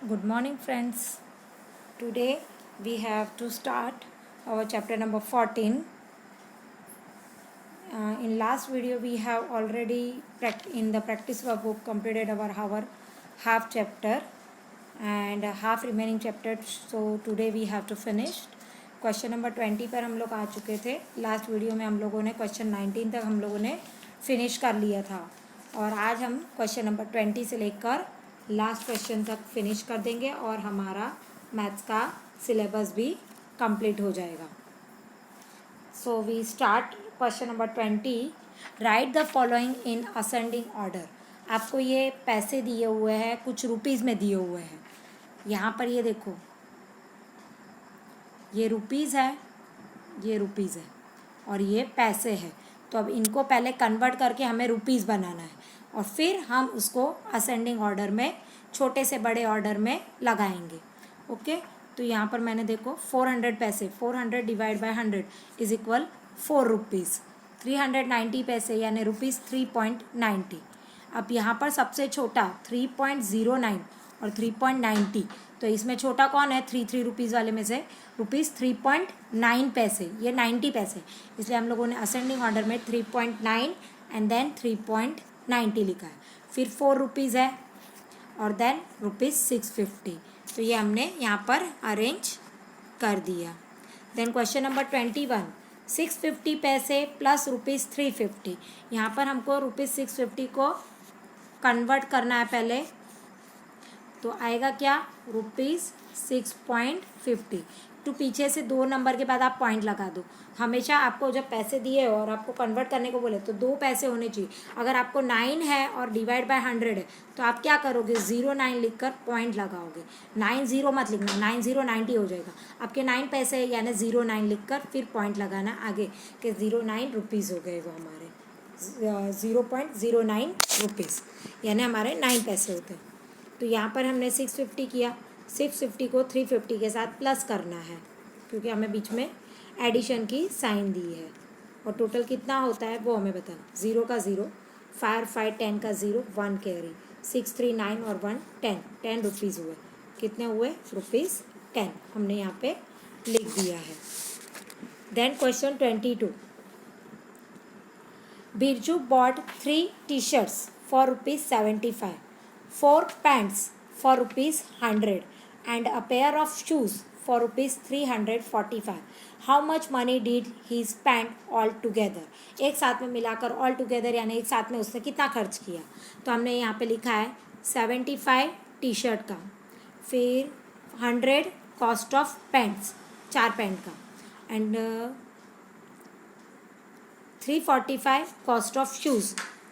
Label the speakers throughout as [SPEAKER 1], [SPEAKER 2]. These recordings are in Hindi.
[SPEAKER 1] Good morning, friends. Today we have to start our chapter number 14. In last video, we have already in the practice workbook completed our half chapter and half remaining chapter. So today we have to finish. Question number 20 पर हम लोग आ चुके थे. लास्ट वीडियो में हम लोगों ने क्वेश्चन 19 तक हम लोगों ने फिनिश कर लिया था और आज हम क्वेश्चन नंबर 20 से लेकर लास्ट क्वेश्चन तक फिनिश कर देंगे और हमारा मैथ्स का सिलेबस भी कंप्लीट हो जाएगा. So we start question number 20. Write the following in ascending order. आपको ये पैसे दिए हुए हैं, कुछ रुपीज़ में दिए हुए हैं. यहाँ पर ये देखो, ये रुपीज़ है, ये रुपीज़ है और ये पैसे है. तो अब इनको पहले कन्वर्ट करके हमें रुपीज़ बनाना है और फिर हम उसको असेंडिंग ऑर्डर में, छोटे से बड़े ऑर्डर में लगाएंगे. ओके. तो यहाँ पर मैंने देखो 400 पैसे, 400 divide by 100 is equal 4 rupees. 390 पैसे यानी रुपीज़ 3.90. अब यहाँ पर सबसे छोटा 3.09 और 3.90. तो इसमें छोटा कौन है? 3 रुपीज़ वाले में से रुपीज़ 3.9 पैसे, ये 90 पैसे. इसलिए हम लोगों ने असेंडिंग ऑर्डर में 3.9 एंड देन 3.90 लिखा है. फिर 4 रुपीज़ है और देन रुपीज़ 650. तो ये हमने यहाँ पर अरेंज कर दिया. Then question number 21. 650 पैसे प्लस रुपीज़ 350. यहाँ पर हमको रुपीज़ 650 को कन्वर्ट करना है पहले. तो आएगा क्या? रुपीज़ 6.50. तो पीछे से 2 नंबर के बाद आप पॉइंट लगा दो. हमेशा आपको जब पैसे दिए और आपको कन्वर्ट करने को बोले तो 2 पैसे होने चाहिए. अगर आपको 9 है और डिवाइड बाय 100 है तो आप क्या करोगे? 09 लिख कर पॉइंट लगाओगे. 90 मत लिखना, 90 हो जाएगा. आपके 9 पैसे यानी 09 लिख कर फिर पॉइंट लगाना आगे कि 09 रुपीज़ हो गए. वो हमारे 0.09 रुपीज़ यानी हमारे 9 पैसे होते हैं. तो यहाँ पर हमने 650 किया. 650 को 350 के साथ प्लस करना है क्योंकि हमें बीच में एडिशन की साइन दी है. और टोटल कितना होता है वो हमें बताना. 0 का 0, 5 10 का 0, 1 कैरी, 6 3 9 और 1 10. 10 रुपीज़ हुए. कितने हुए? रुपीज़ 10 हमने यहाँ पे लिख दिया है. Then question 22. Birju bought 3 t-shirts for rupees 75, 4 pants for rupees 100 and a pair of shoes for rupees 345. How much money did he spend all together? एक साथ में मिलाकर all together यानी एक साथ में उसने कितना खर्च किया. तो हमने यहाँ पे लिखा है 75 टी शर्ट का, फिर 100 कॉस्ट ऑफ पैंट्स, 4 पैंट का, एंड 345 कॉस्ट ऑफ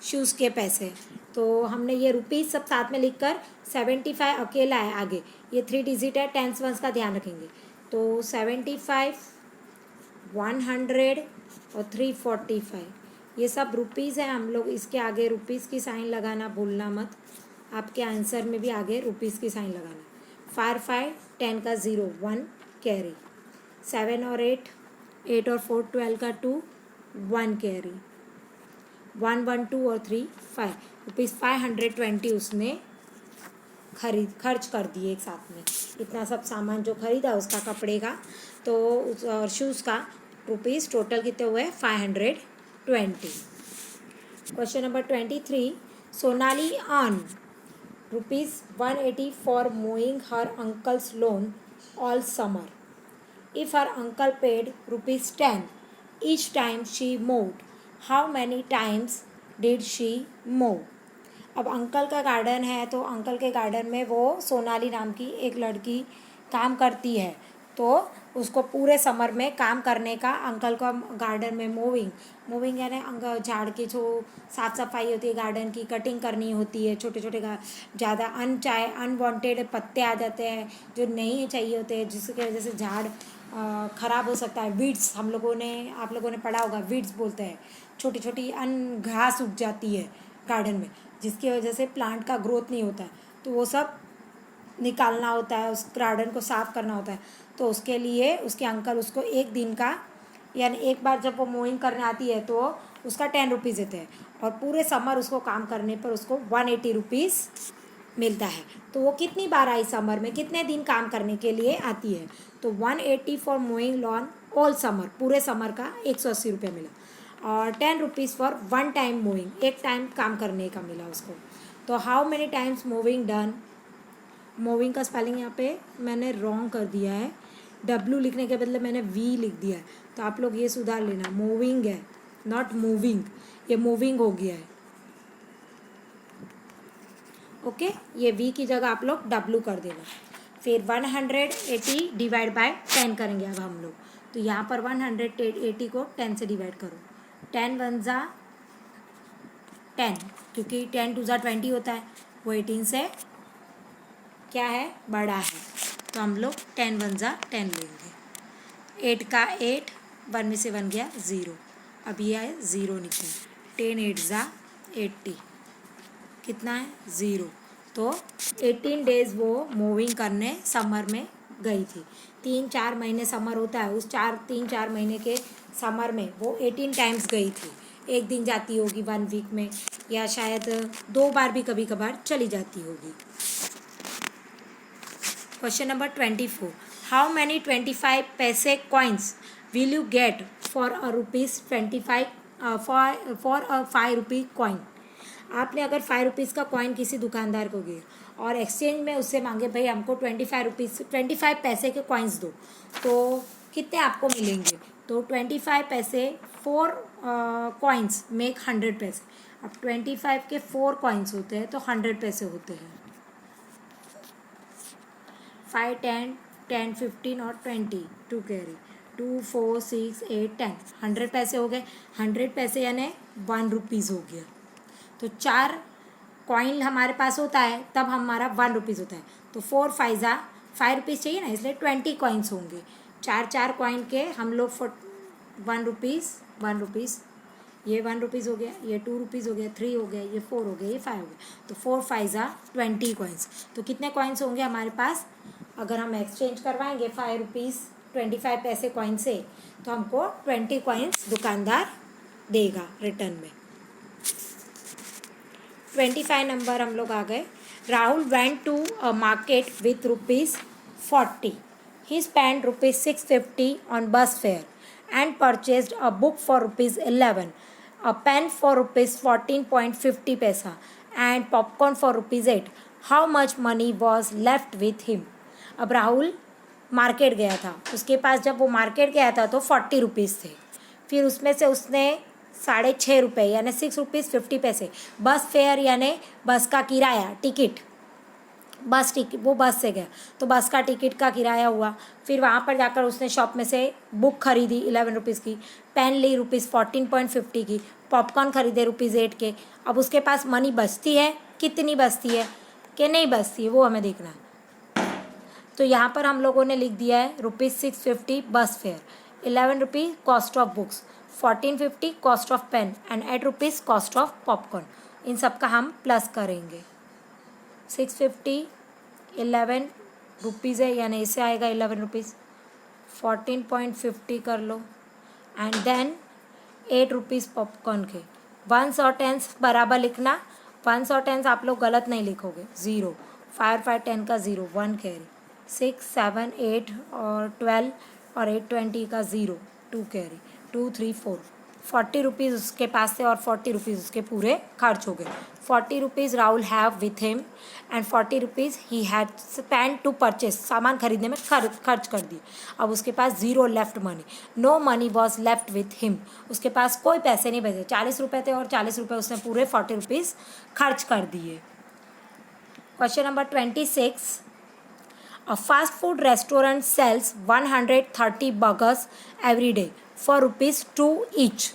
[SPEAKER 1] शूज़ के पैसे. तो हमने ये रुपीज़ सब साथ में लिखकर 75 अकेला है आगे, ये 3 डिजिट है, 10s 1s का ध्यान रखेंगे. तो 75, 100 और 345 ये सब रुपीज़ है. हम लोग इसके आगे रुपीज़ की साइन लगाना भूलना मत. आपके आंसर में भी आगे रुपीज़ की साइन लगाना. 5 10 का 0, 1 कैरी, 7 और 8, 8 और 4 12 का 2, 1 कैरी, 1 1 2 और 3 5. रुपीज़ 520 उसने खर्च कर दिए एक साथ में. इतना सब सामान जो खरीदा उसका, कपड़े का तो और शूज़ का, रुपीज़ टोटल कितने हुए? 520. Question number 23. Sonali earn rupees 180 for mowing her uncle's lawn all summer. If her uncle paid rupees 10 each time she mowed, how many times did she mow. अब अंकल का गार्डन है तो अंकल के गार्डन में वो सोनाली नाम की एक लड़की काम करती है. तो उसको पूरे समर में काम करने का, अंकल का गार्डन में मूविंग यानी झाड़ की जो साफ़ सफाई होती है, गार्डन की कटिंग करनी होती है. छोटे छोटे ज़्यादा अनवांटेड पत्ते आ जाते हैं जो नहीं चाहिए होते हैं, जिसकी वजह से झाड़ ख़राब हो सकता है. वीड्स आप लोगों ने पढ़ा होगा, वीड्स बोलते हैं. छोटी छोटी घास उग जाती है गार्डन में जिसकी वजह से प्लांट का ग्रोथ नहीं होता है. तो वो सब निकालना होता है, उस गार्डन को साफ़ करना होता है. तो उसके लिए उसके अंकल उसको एक दिन का यानी एक बार जब वो मोइंग करने आती है तो उसका 10 रुपीज़ देते हैं और पूरे समर उसको काम करने पर उसको 180 रुपीज़ मिलता है। तो वो कितनी बार आई समर में, कितने दिन काम करने के लिए आती है? तो 180 for moving lawn all summer, पूरे समर का 180 रुपये मिला। और 10 rupees for one time moving, एक टाइम काम करने का मिला उसको। तो how many times moving done? Moving का स्पेलिंग यहाँ पे मैंने रॉन्ग कर दिया है, W लिखने के बदले मैंने V लिख दिया है, तो आप लोग ये सुधार लेना, मूविंग है नॉट मूविंग, ये मूविंग हो गया है। ओके, ये V की जगह आप लोग W कर देना। फिर 180 डिवाइड बाय 10 करेंगे अब हम लोग। तो यहाँ पर 180 को 10 से डिवाइड करो। 10 वन ज़ा 10, क्योंकि 10 टू ज़ा 20 होता है, वो 18 से क्या है, बड़ा है, तो हम लोग 10 वन ज़ा 10 लेंगे। 8 का 8, 1 में से 1 गया 0, अब ये है 0 निकला। 10 8 ज़ा 80, कितना है 0। तो 18 डेज़ वो मूविंग करने समर में गई थी। 3-4 महीने समर होता है, उस 3-4 महीने के समर में वो 18 टाइम्स गई थी। एक दिन जाती होगी 1 वीक में, या शायद 2 बार भी कभी कभार चली जाती होगी। क्वेश्चन नंबर 24, हाउ मैनी 25 पैसे coins will you get for a ₹25 for a 5 rupee coin? आपने अगर 5 रुपीज़ का कॉइन किसी दुकानदार को दिया और एक्सचेंज में उससे मांगे भाई हमको 25 पैसे के कॉइन्स दो, तो कितने आपको मिलेंगे? तो 25 पैसे 4 कॉइन्स मेक 100 पैसे। अब 25 के 4 कॉइन्स होते हैं तो 100 पैसे होते हैं। 5 10 10 15 और 20 2 कैरी 2 4 6 8 10 100 पैसे हो गए। 100 पैसे यानी 1 रुपीज़ हो गया। तो 4 कॉइन हमारे पास होता है तब हमारा 1 रुपीज़ होता है। तो 4 5 5 रुपीज़ चाहिए ना, इसलिए 20 कॉइन्स होंगे। 4 कॉइन के हम लोग 1 रुपीज़, ये 1 रुपीज़ हो गया, ये 2 रुपीज़ हो गया, 3 हो गया, ये 4 हो गया, ये 5 हो गया। तो 4 5 20 कॉइन्स। तो कितने कॉइन्स होंगे हमारे पास? अगर हम एक्सचेंज करवाएंगे 5 रुपीज़ 25 पैसे कॉइन से, तो हमको 20 कॉइन्स दुकानदार देगा रिटर्न में। 25 नंबर हम लोग आ गए। Rahul went to a market with ₹40. He spend ₹650 on bus fare and purchased a book for ₹11, a pen for ₹14.50 paisa, and popcorn for ₹8. How much money was left with him? अब राहुल मार्केट गया था, उसके पास जब वो मार्केट गया था तो 40 रुपीज़ थे। फिर उसमें से उसने 6.5 रुपये यानी 6 रुपीज़ 50 पैसे बस फेयर यानी बस का किराया, टिकट, बस टिकट, वो बस से गया तो बस का टिकट का किराया हुआ। फिर वहाँ पर जाकर उसने शॉप में से बुक खरीदी 11 रुपीज़ की, पेन ली ₹14.50 की, पॉपकॉर्न खरीदे ₹8 के। अब उसके पास मनी बचती है, कितनी बचती है कि नहीं बचती है वो हमें देखना है। तो यहाँ पर हम लोगों ने लिख दिया है ₹650 bus fare, 11 rupees cost of books, 14.50 cost of pen and 8 rupees cost of popcorn. इन सब का हम प्लस करेंगे। 650 11 रुपीज़ है यानी इससे आएगा 11 रुपीज़, 14.50 कर लो एंड देन 8 रुपीज़ पॉपकॉर्न के। 1s और 10s बराबर लिखना, 1s और 10s आप लोग गलत नहीं लिखोगे। 0 5 5 10 का 0, 1 कैरी, 6 7 8 और 12 और 8 20 का 0, 2 कैरी, 2 3 4, 40 रुपीज़ उसके पास से और 40 रुपीज़ उसके पूरे खर्च हो गए। 40 rupees Rahul have with him and 40 rupees he had spend to purchase, सामान खरीदने में खर्च कर दिए। अब उसके पास 0 left money, no money was left with him, उसके पास कोई पैसे नहीं बचे। 40 रुपये थे और 40 रुपये उसने पूरे 40 रुपीज़ खर्च कर दिए। Question number 26, a fast food restaurant sells 130 burgers every day for ₹2 each.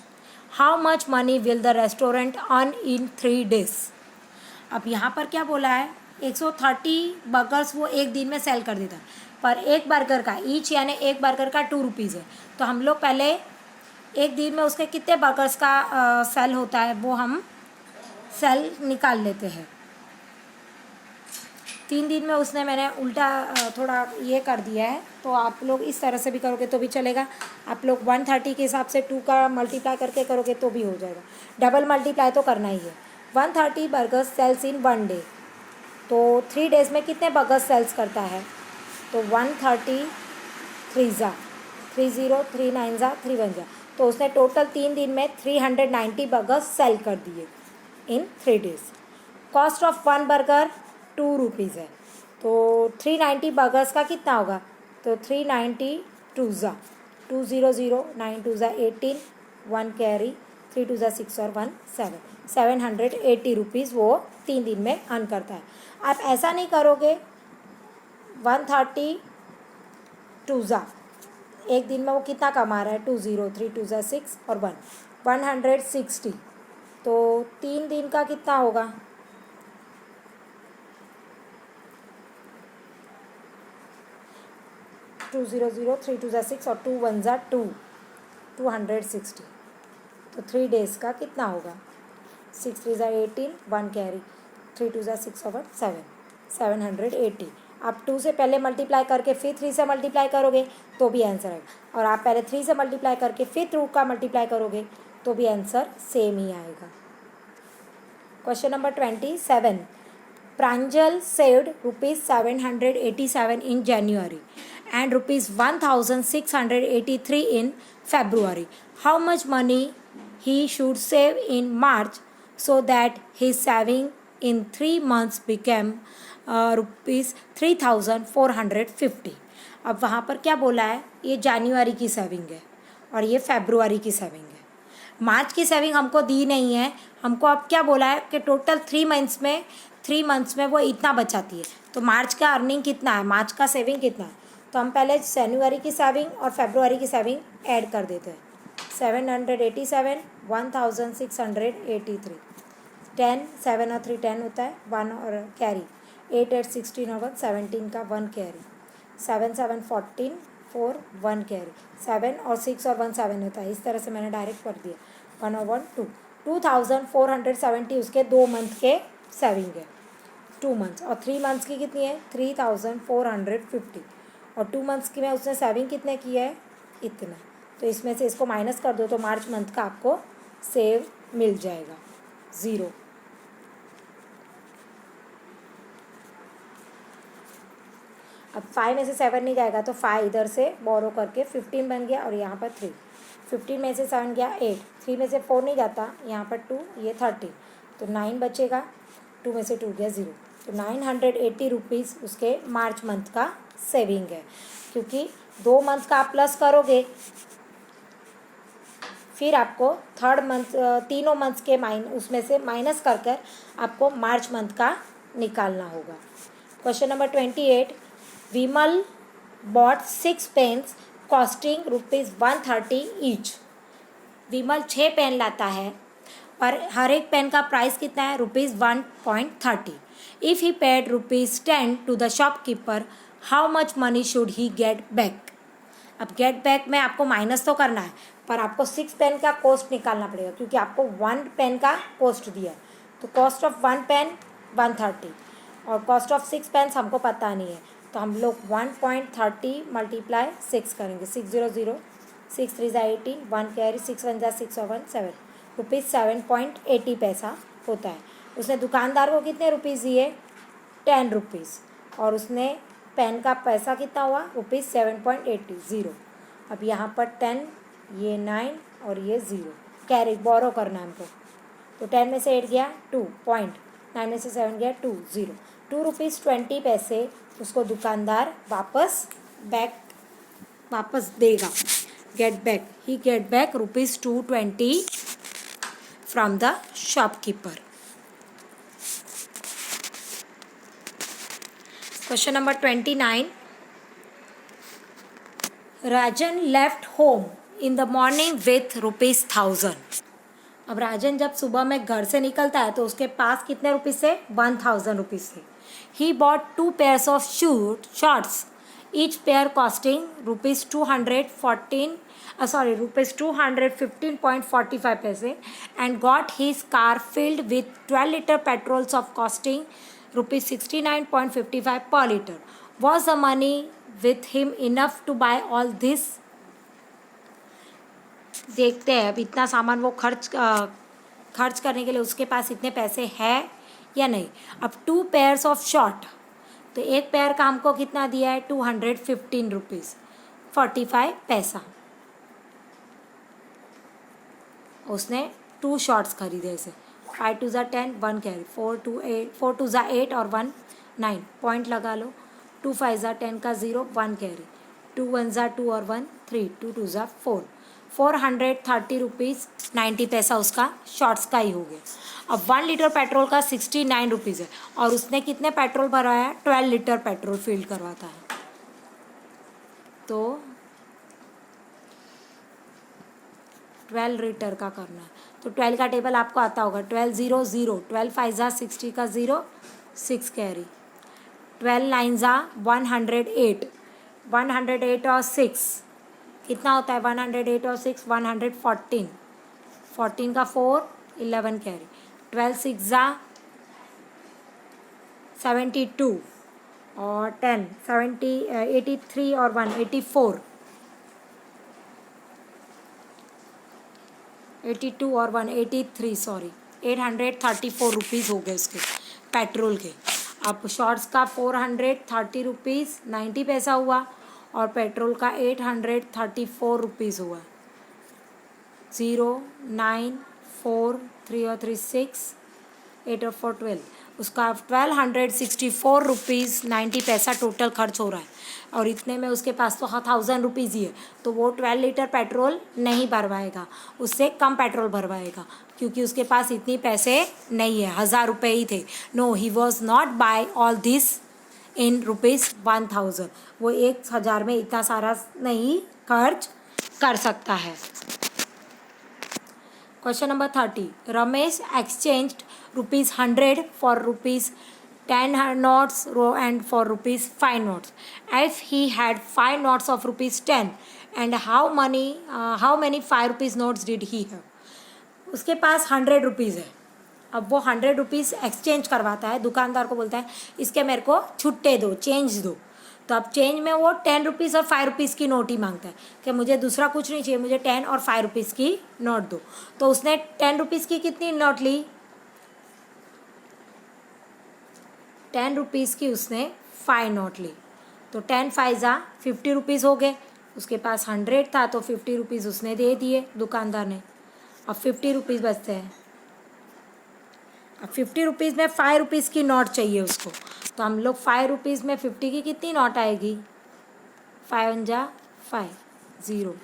[SPEAKER 1] How much money will the restaurant earn in 3 days? अब यहाँ पर क्या बोला है, 130 बर्गर्स वो एक दिन में सेल कर देता है, पर एक बर्गर का ईच यानी एक बर्गर का 2 रुपीज़ है। तो हम लोग पहले एक दिन में उसके कितने बर्गर्स का सेल होता है वो हम सेल निकाल लेते हैं। 3 दिन में उसने, मैंने उल्टा थोड़ा ये कर दिया है, तो आप लोग इस तरह से भी करोगे तो भी चलेगा। आप लोग 130 के हिसाब से 2 का मल्टीप्लाई करके करोगे तो भी हो जाएगा, डबल मल्टीप्लाई तो करना ही है। 130 बर्गर्स सेल्स इन 1 डे, तो 3 डेज़ में कितने बगस सेल्स करता है? तो 130 3 ज़ा 30 3 9 ज़ा 3 1 ज़ा, तो उसने टोटल 3 दिन में 390 बर्गर्स सेल कर दिए इन 3 days. Cost of 1 burger 2 rupees है, तो 390 बर्गर्स का कितना होगा? तो 390 2 ज़ा 200 9 2 ज़ा 18 1 कैरी 3 2 ज़ा 6 और 1 7 780 रुपीज़ वो 3 दिन में अर्न करता है। आप ऐसा नहीं करोगे 130 2 ज़ा, एक दिन में वो कितना कमा रहा है? 20 3 2 ज़ा 6 और 1 160, तो 3 दिन का कितना होगा? 200 3 2 ज़ा 6 और 2 1 ज़ा 2 260, तो 3 डेज़ का कितना होगा? 6 3 ज़ा 18 1 कैरी 3 2 ज़ा 6 और 7 780। आप 2 से पहले मल्टीप्लाई करके फिर 3 से मल्टीप्लाई करोगे तो भी आंसर आएगा, और आप पहले 3 से मल्टीप्लाई करके फिर 2 का मल्टीप्लाई करोगे तो भी आंसर सेम ही आएगा। Question number 27, Pranjal saved ₹787 in January and ₹1683 in February. How much money he should save in March so that his saving in 3 months became ₹3450? अब वहाँ पर क्या बोला है? ये जनवरी की सेविंग है और ये फरवरी की सेविंग है। मार्च की सेविंग हमको दी नहीं है, हमको अब क्या बोला है कि टोटल 3 मंथ्स में वो इतना बचाती है। तो मार्च का अर्निंग कितना है, मार्च का सेविंग कितना है? तो हम पहले जनवरी की सेविंग और फरवरी की सेविंग ऐड कर देते हैं। 787 1683 10 7 और 3 10 होता है, 1 और कैरी 8 8 16 और 1 17 का 1 कैरी 7 7 14 4 1 कैरी 7 और 6 और 1 7 होता है। इस तरह से मैंने डायरेक्ट कर दिया 1 और 1 2 2470 उसके 2 मंथ के सेविंग है, 2 मंथ्स। और 3 मंथ्स की कितनी है? 3450, और 2 मंथ्स की में उसने सेविंग कितने की है? इतना। तो इसमें से इसको माइनस कर दो तो मार्च मंथ का आपको सेव मिल जाएगा 0। अब 5 में से 7 नहीं जाएगा तो 5 इधर से बोरो करके 15 बन गया, और यहाँ पर 3 15 में से 7 गया 8 3 में से 4 नहीं जाता, यहाँ पर 2 ये 13, तो 9 बचेगा, 2 में से 2 गया 0, तो 980 रुपीज़ उसके मार्च मंथ का सेविंग है। क्योंकि 2 मंथ का आप प्लस करोगे फिर आपको थर्ड मंथ तीनों मंथ्स के उसमें से माइनस कर कर आपको मार्च मंथ का निकालना होगा। क्वेश्चन नंबर 28, विमल बॉट 6 पेन्स कॉस्टिंग ₹130 ईच। विमल 6 पेन लाता है पर हर एक पेन का प्राइस कितना है? ₹1.30। If he paid ₹10 to the shopkeeper, how much money should he get back? अब गेट बैक में आपको माइनस तो करना है, पर आपको 6 पेन का कॉस्ट निकालना पड़ेगा, क्योंकि आपको 1 पेन का कॉस्ट दिया है। तो कॉस्ट ऑफ 1 पेन 130 और कॉस्ट ऑफ 6 पेन्स हमको पता नहीं है, तो हम लोग 1.30 मल्टीप्लाई 6 करेंगे। 600 6 3 ज़ा 18 1 कैरी 6 1 ज़ा 6 और 1 7 ₹7.80 पैसा होता है। उसने दुकानदार को कितने रुपीज़ दिए? 10 रुपीज़, और उसने पेन का पैसा कितना हुआ? ₹7.80 0। अब यहाँ पर 10 ये 9 और ये 0 कैरी बोरो करना हमको, तो 10 में से 8 गया 2 पॉइंट, 9 में से 7 गया 2 0, ₹2.20 उसको दुकानदार वापस देगा। Get back, he get back ₹220 from the shopkeeper. Question number 29, Rajan left home in the morning with ₹1000। अब राजन जब सुबह में घर से निकलता है तो उसके पास कितने रुपीज़ से? 1000 रुपीज़ से। He bought 2 pairs of shorts, each pair costing ₹215.45 and got his car filled with 12 litre patrols of costing ₹69.55 per liter. Was the money with him enough to buy all this? देखते हैं अब इतना सामान वो खर्च करने के लिए उसके पास इतने पैसे हैं या नहीं। अब 2 पेयर्स ऑफ शॉर्ट, तो एक पेयर का हमको कितना दिया है 215 रुपीज़ 45 पैसा। उसने 2 शॉर्ट्स खरीदे ऐसे। 5 2 10 1 कैरी, 4 2 8 और 1 9 पॉइंट लगा लो। 2 5 10 का 0 1 कैरी, 2 1 2 और 1 3 2 2 4 430 रुपीज़ 90 पैसा उसका शॉर्ट्स का ही हो गया। अब 1 लीटर पेट्रोल का 69 रुपीज़ है और उसने कितने पेट्रोल भराया है 12 लीटर पेट्रोल फील करवाता है। तो 12 लीटर का करना है तो 12 का टेबल आपको आता होगा। 12 0 0, 12 5 60 का 0 6 कैरी, 12 9 108, 108 और 6 कितना होता है 108 और 6 114, 14 का 4 11 कैरी, 12 6 72 और 10 70 83 और 1 84, 82 और 1 83 सॉरी 834 रुपीज़ हो गए उसके पेट्रोल के। अब शॉर्ट्स का 430 रुपीज़ 90 पैसा हुआ और पेट्रोल का 834 रुपीज़ हुआ। 0 9 4 3 और 3 6 8 और 4 12, उसका 1264 रुपीज़ 90 पैसा टोटल खर्च हो रहा है। और इतने में उसके पास तो 1000 रुपीज़ ही है, तो वो 12 लीटर पेट्रोल नहीं भरवाएगा, उससे कम पेट्रोल भरवाएगा क्योंकि उसके पास इतनी पैसे नहीं है, 1000 रुपये ही थे। No, he was not buy all this in ₹1000। वो 1000 में इतना सारा नहीं खर्च कर सकता है। Question number 30, Ramesh exchanged ₹100 for ₹10 notes and for ₹5 notes. If he had 5 notes of ₹10 and how many 5 rupees notes did he have? उसके पास 100 रुपीज़ है। अब वो 100 रुपीज़ एक्सचेंज करवाता है, दुकानदार को बोलता है इसके मेरे को छुट्टे दो, चेंज दो। तो अब चेंज में वो 10 रुपीज़ और 5 रुपीज़ की नोट ही मांगता है कि मुझे दूसरा कुछ नहीं चाहिए, मुझे 10 और 5 रुपीज़ की नोट दो। तो उसने 10 रुपीज़ की कितनी नोट ली 10 रुपीज़ की उसने 5 नोट ली। तो 10 5 50 रुपीज़ हो गए। उसके पास 100 था तो 50 रुपीज़ उसने दे दिए दुकानदार ने। अब 50 रुपीज़ बचते हैं। अब 50 रुपीज़ में 5 रुपीज़ की नोट चाहिए उसको, तो हम लोग 5 रुपीज़ में 50 की कितनी नोट आएगी 5 1 5 0,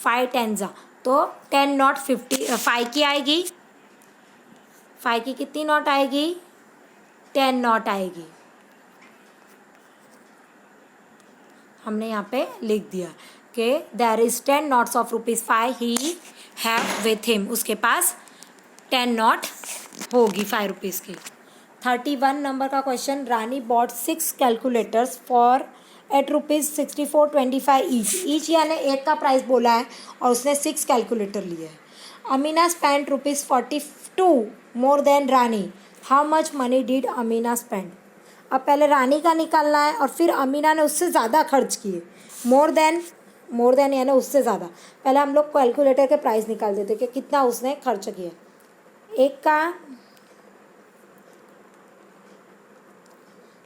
[SPEAKER 1] 5 10 तो 10 नोट 5 की आएगी। 5 की कितनी नोट आएगी 10 नोट आएगी। हमने यहाँ पे लिख दिया कि there is 10 notes of ₹5 he have with him, उसके पास 10 नोट होगी 5 रुपीज़ की। 31 नंबर का question, Rani bought 6 calculators for at ₹64.25 each यानी एक का प्राइस बोला है और उसने 6 कैलकुलेटर लिए हैं। Amina spend ₹42 more than Rani, how much money did Amina spend? अब पहले रानी का निकालना है और फिर अमीना ने उससे ज़्यादा खर्च किए। मोर देन यानी उससे ज़्यादा। पहले हम लोग कैलकुलेटर के प्राइस निकाल देते कि कितना उसने खर्च किया। एक का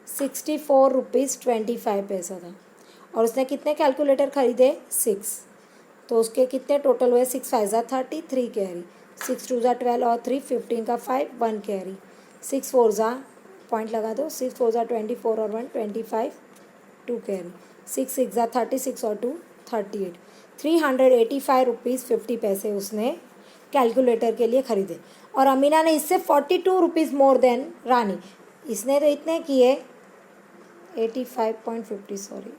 [SPEAKER 1] 64 रुपीज़ 25 पैसा था और उसने कितने कैलकुलेटर खरीदे 6, तो उसके कितने टोटल हुए 6 5 33 कैरी, 6 2 12 और 3 15 का 5 1 कैरी, 6 4 पॉइंट लगा दो, 6 4 24 और 1 25 2 कैरी, 6 6 36 और 2 38, 385 रुपीज़ 50 पैसे उसने कैलकुलेटर के लिए खरीदे। और अमीना ने इससे 42 रुपीज़ मोर देन रानी, इसने तो इतने किए 85.50 सॉरी,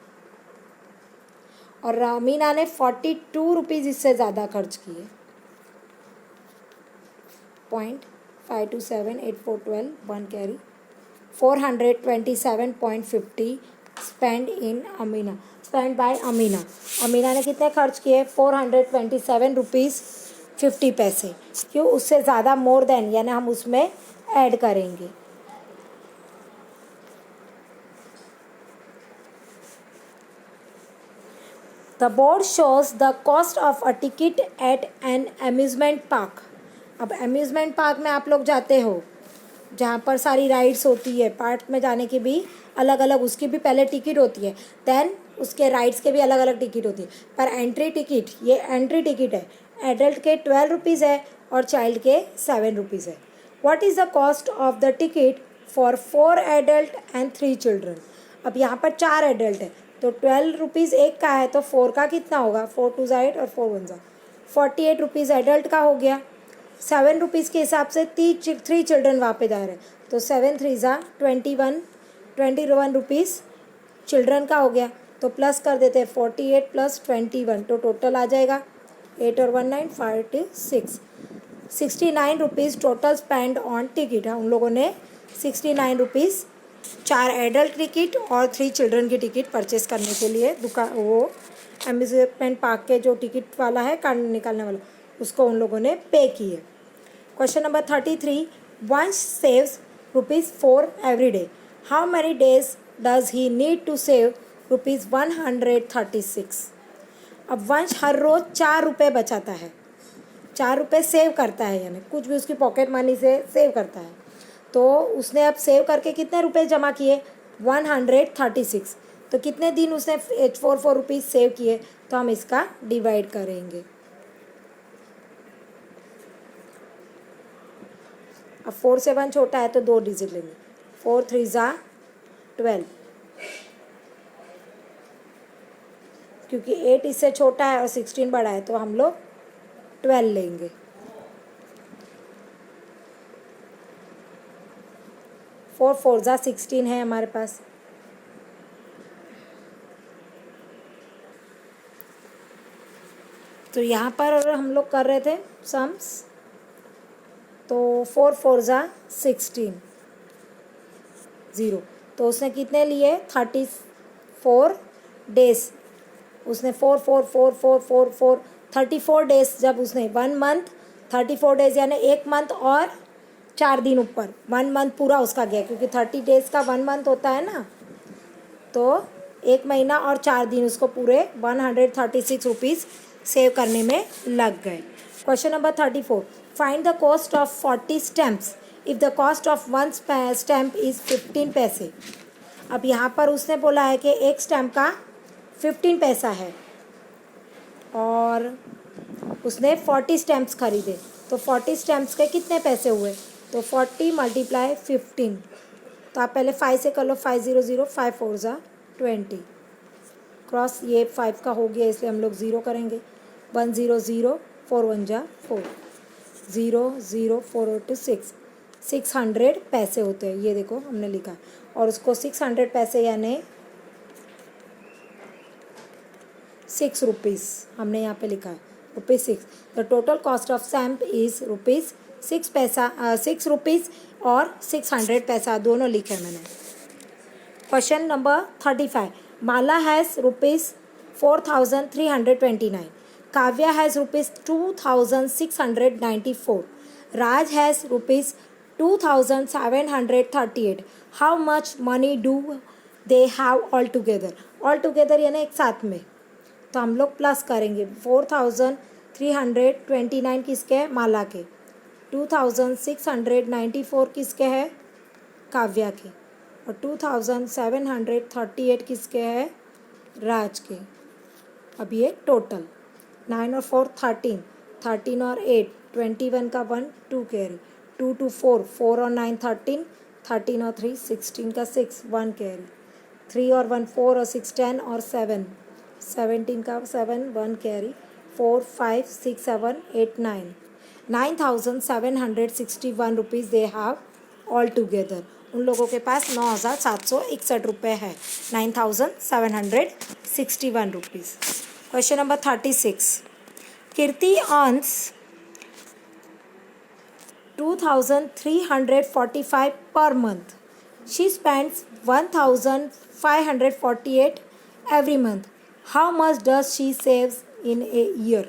[SPEAKER 1] और अमीना ने 42 रुपीज़ इससे ज़्यादा खर्च किए। 0.527 8 4 12 1 carry, 427.50 spend in Amina, spend by Amina. Amina ने कितने खर्च किए 427 रुपीज़ 50 पैसे, क्यों उससे ज़्यादा मोर देन यानी हम उसमें ऐड करेंगे। The board shows the cost of a ticket at an amusement park. अब अम्यूज़मेंट पार्क में आप लोग जाते हो जहाँ पर सारी राइड्स होती है, पार्क में जाने की भी अलग अलग उसकी भी पहले टिकट होती है, देन उसके राइड्स के भी अलग अलग टिकट होती है। पर एंट्री टिकट, ये एंट्री टिकट है, एडल्ट के 12 रुपीज़ है और चाइल्ड के 7 रुपीज़ है। What is the cost of the ticket for 4 adult and 3 children. अब यहाँ पर 4 एडल्ट है तो 12 रुपीज़ एक का है, तो 4 का कितना होगा, 4 टू ज़ाइड और 4 वन ज़ा 48 रुपीज़ एडल्ट का हो गया। 7 रुपीज़ के हिसाब से 3 चिल्ड्रन वहाँ पे जा रहे हैं, तो 7 थ्री ज़ा 21 रुपीज़ चिल्ड्रन का हो गया। तो प्लस कर देते हैं 48 प्लस 21, तो टोटल आ जाएगा 8 और 1 9 46 69 rupees total spend on ticket है। उन लोगों ने 69 रुपीज़ 4 एडल्ट टिकट और 3 चिल्ड्रन की टिकट परचेस करने के लिए वो अम्यूज़मेंट पार्क के जो टिकट वाला है कार्ड निकालने वाला, उसको उन लोगों ने पे की है। Question number 33, Vansh saves ₹4 every day, how many days does he need to save ₹136। अब वंश हर रोज़ 4 रुपये बचाता है, 4 रुपये सेव करता है, यानी कुछ भी उसकी पॉकेट मनी से सेव करता है। तो उसने अब सेव करके कितने रुपए जमा किए, 136। तो कितने दिन उसने 4 रुपीज़ सेव किए, तो हम इसका डिवाइड करेंगे। अब 4 से 1 छोटा है तो 2 डिजिट लेंगे, 4 3 ज़ा 12, क्योंकि 8 इससे छोटा है और 16 बड़ा है तो हम लोग 12 लेंगे। 4 4 ज़ा 16 है हमारे पास। तो यहाँ पर हम लोग कर रहे थे सम्स, तो 4 4 ज़ा 16 0, तो उसने कितने लिए 34 डेज, उसने 4 4 4 4 4 4 34 डेज, जब उसने 1 मंथ 34 डेज यानी 1 मंथ और 4 दिन ऊपर 1 मंथ पूरा उसका गया, क्योंकि 30 डेज का 1 मंथ होता है ना, तो 1 महीना और 4 दिन उसको पूरे 136 रुपीज़ सेव करने में लग गए। Question number 34, find the cost of 40 stamps if the cost of 1 stamp is 15 पैसे। अब यहाँ पर उसने बोला है कि एक स्टैम्प का 15 पैसा है और उसने 40 स्टैम्प्स खरीदे, तो 40 स्टैम्प्स के कितने पैसे हुए, तो 40 × 15, तो आप पहले 5 से कर लो, 5 0 0 5 4 ज़ा 20, क्रॉस ये 5 का हो गया इसलिए हम लोग 0 करेंगे, 1 0 0 4 1 ज़ा 4 0 0 4 8 6 600 पैसे होते हैं, ये देखो हमने लिखा, और उसको 600 पैसे यानी 6 रुपीज़ हमने यहाँ पे लिखा है, ₹6। The total cost of stamp is ₹6 rupees और 600 पैसा दोनों लिखे मैंने। Question number 35, Mala has ₹4,329, Kavya has ₹2,694, Raj has ₹2,738। How much money do they have all together, all together यानी एक साथ में, तो हम लोग प्लस करेंगे। 4,329 किसके हैं, माला के, 2,694 किसके हैं, काव्या के, और 2,738 किसके हैं, राज के। अब ये टोटल 9 और 4 13, 13 और 8 21 का 1 2 कैरी, 2 2 4 4 और 9 13, 13 और 3 16 का 6 1 कैरी, 3 और 1 4 और 6 10 और 7 17 का 7 1 carry, 4 5 6 7 8 9 9,761 rupees they have all together. उन लोगों के पास 9,761 रुपये है, 9,761 rupees. Question number 36, Kirti earns 2,345 per month. She spends 1,548 every month. How much does she saves in a year?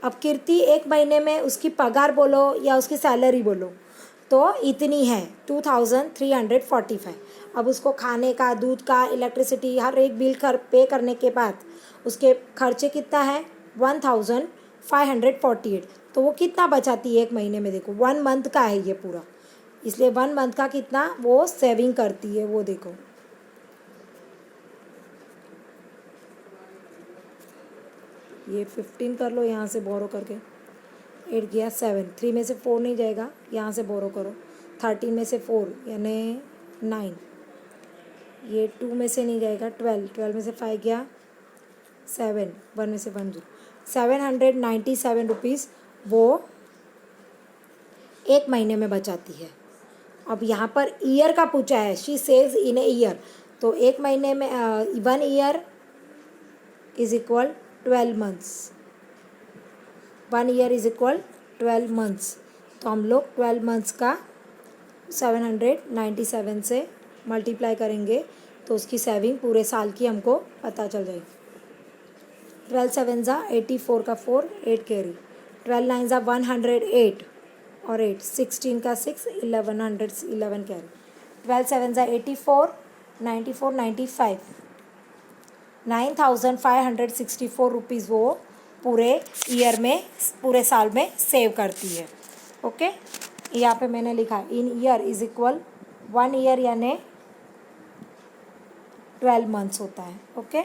[SPEAKER 1] अब कीर्ति एक महीने में उसकी पगार बोलो या उसकी सैलरी बोलो तो इतनी है 2,345। अब उसको खाने का, दूध का, इलेक्ट्रिसिटी, हर एक बिल पे करने के बाद उसके खर्चे कितना है 1,548, तो वो कितना बचाती है एक महीने में, देखो 1 मंथ का है ये पूरा, इसलिए 1 मंथ का कितना वो सेविंग करती है, वो देखो। ये 15 कर लो यहाँ से बोरो करके, 8 गया 7, 3 में से 4 नहीं जाएगा, यहाँ से बोरो करो, 13 में से 4 यानी 9, ये 2 में से नहीं जाएगा 12, 12 में से 5 गया 7, 1 में से 1 0, 797 रुपीज़ वो एक महीने में बचाती है। अब यहाँ पर ईयर का पूछा है, she saves in a year, तो एक महीने में 1 year is equal 12 months, 1 year is equal 12 months, तो हम लोग 12 मंथ्स का 797 से मल्टीप्लाई करेंगे तो उसकी सेविंग पूरे साल की हमको पता चल जाएगी। 12 7 ज़ा 84 का 4, 8 कैरी, 12 9 ज़ा 108 और 8, 16 का 6, 1111 कैरी, 12 7 ज़ा 84, 94 95, 9564 रुपीज़ वो पूरे ईयर में, पूरे साल में सेव करती है। ओके, यहाँ पे मैंने लिखा in year is equal 1 year यानी 12 मंथ्स होता है। Okay,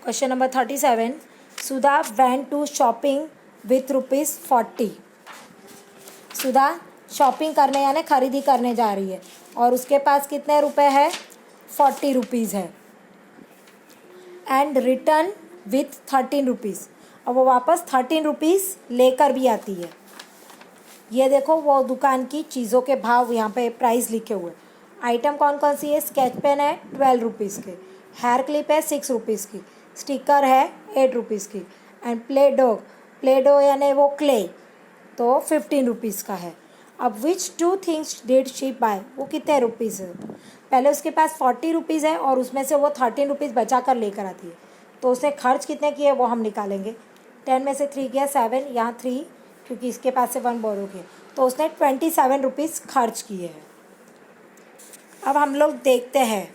[SPEAKER 1] question number 37, Sudha went to shopping with ₹40। Sudha shopping करने यानी खरीदी करने जा रही है और उसके पास कितने रुपए है, 40 रुपीज़ है, एंड रिटर्न विथ 13 रुपीज़, और वो वापस 13 रुपीज़ लेकर भी आती है। ये देखो वो दुकान की चीज़ों के भाव यहाँ पे प्राइस लिखे हुए, आइटम कौन कौन सी है, स्केच पेन है 12 रुपीज़ के, हेयर क्लिप है 6 रुपीज़ की, स्टिकर है 8 रुपीज़ की, एंड प्ले डो यानी वो क्ले तो 15 रुपीज़ का है। अब विच 2 थिंग्स डिड शी बाय, वो कितने रुपीज़ है, पहले उसके पास 40 रुपीज़ है और उसमें से वो 13 रुपीज़ बचा कर लेकर आती है, तो उसने खर्च कितने किए वो हम निकालेंगे। 10 में से 3 गया 7, यहाँ 3 क्योंकि इसके पास से 1 बोरो किया, तो उसने 27 रुपीज़ खर्च किए हैं। अब हम लोग देखते हैं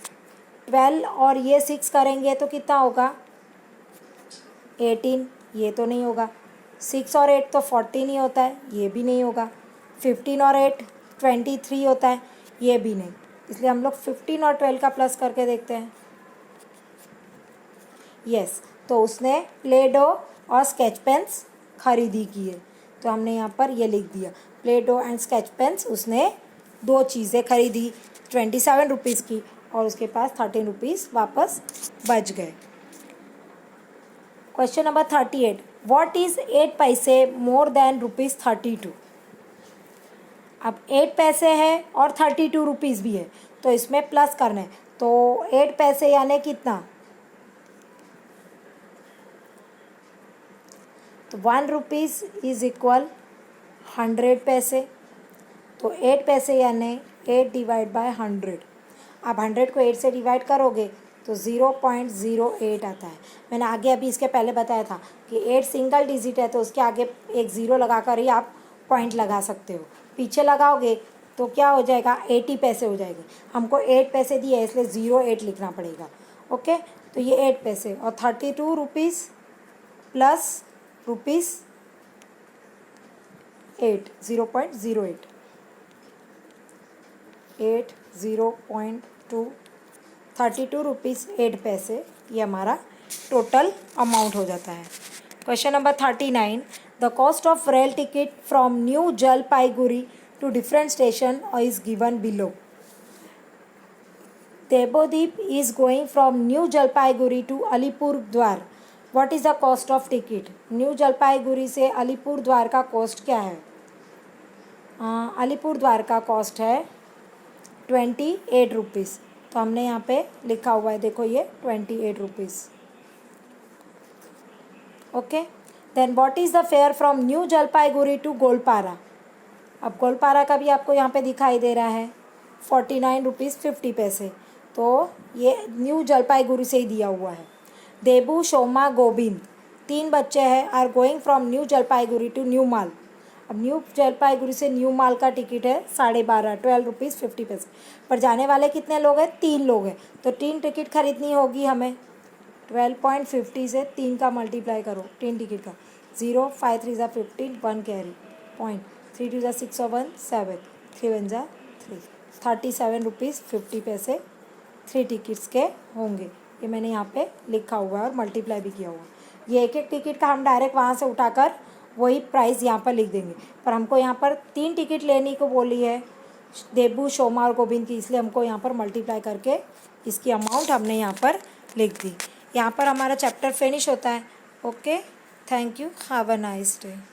[SPEAKER 1] 12 और ये 6 करेंगे तो कितना होगा, 18, ये तो नहीं होगा, 6 और 8 तो 14 ही होता है, ये भी नहीं होगा, 15 और 8 23 होता है, ये भी नहीं, इसलिए हम लोग 15 और 12 का प्लस करके देखते हैं। यस, तो उसने प्ले डो और स्केच पेन्स खरीदी की है, तो हमने यहाँ पर ये लिख दिया Play Doh and sketch pens, उसने 2 चीज़ें खरीदी 27 रुपीज़ की और उसके पास 13 रुपीज़ वापस बच गए। क्वेश्चन नंबर 38, व्हाट इज़ 8 पैसे मोर देन ₹32। अब 8 पैसे है और 32 रुपीज़ भी है, तो इसमें प्लस करना है, तो 8 पैसे यानी कितना, तो 1 रुपीज़ इज़ इक्वल 100 पैसे, तो 8 पैसे यानी 8 डिवाइड बाय 100। आप 100 को 8 से डिवाइड करोगे तो 0.08 आता है। मैंने आगे अभी इसके पहले बताया था कि 8 सिंगल डिजिट है तो उसके आगे एक ज़ीरो लगा कर ही आप पॉइंट लगा सकते हो, पीछे लगाओगे तो क्या हो जाएगा, 80 पैसे हो जाएंगे। हमको 8 पैसे दिए है इसलिए 08 लिखना पड़ेगा। ओके, तो ये 8 पैसे और 32 रुपीज़ प्लस रुपीज़ 8, 0.08, 8 0.2 32 रुपीज़ 8 पैसे, ये हमारा टोटल अमाउंट हो जाता है। Question number 39, the cost of rail ticket from new Jalpaiguri to different station is given below. Debodeep is going from new Jalpaiguri to Alipur Duar, what is the cost of ticket. New Jalpaiguri से अलीपुर द्वार का कॉस्ट क्या है, अलीपुर द्वार का कॉस्ट है 28 रुपीज़, तो हमने यहाँ पे लिखा हुआ है, देखो ये 28 rupees. Okay, then what is the fare from new Jalpaiguri to Goalpara. अब गोलपारा का भी आपको यहाँ पे दिखाई दे रहा है 49 रुपीज़ 50 पैसे, तो ये न्यू जलपाईगुड़ी से ही दिया हुआ है। देबू शोमा गोविंद 3 बच्चे हैं, are going from new Jalpaiguri to new mall. अब न्यू जलपाईगुड़ी से न्यू माल का टिकट है 12.5, 12 रुपीज़ 50 पैसे, पर जाने वाले कितने लोग हैं, 3 लोग हैं, तो 3 टिकट खरीदनी होगी हमें, 12.50 से 3 का मल्टीप्लाई करो, 3 टिकट का 0, 5 3 ज़ा 15, 1 कैरी पॉइंट, 3 2 ज़ा 6 और 1 7, 3 1 ज़ा 3, 37 रुपीज़ 50 पैसे 3 टिकट्स के होंगे। ये मैंने यहाँ पे लिखा हुआ है और मल्टीप्लाई भी किया हुआ है। ये एक एक टिकट का हम डायरेक्ट वहाँ से उठाकर वही प्राइस यहाँ पर लिख देंगे, पर हमको यहाँ पर 3 टिकट लेने को बोली है देबू, शोमा और गोविंद की, इसलिए हमको यहाँ पर मल्टीप्लाई करके इसकी अमाउंट हमने यहाँ पर लिख दी। यहाँ पर हमारा चैप्टर फिनिश होता है। Okay, thank you, have a nice day.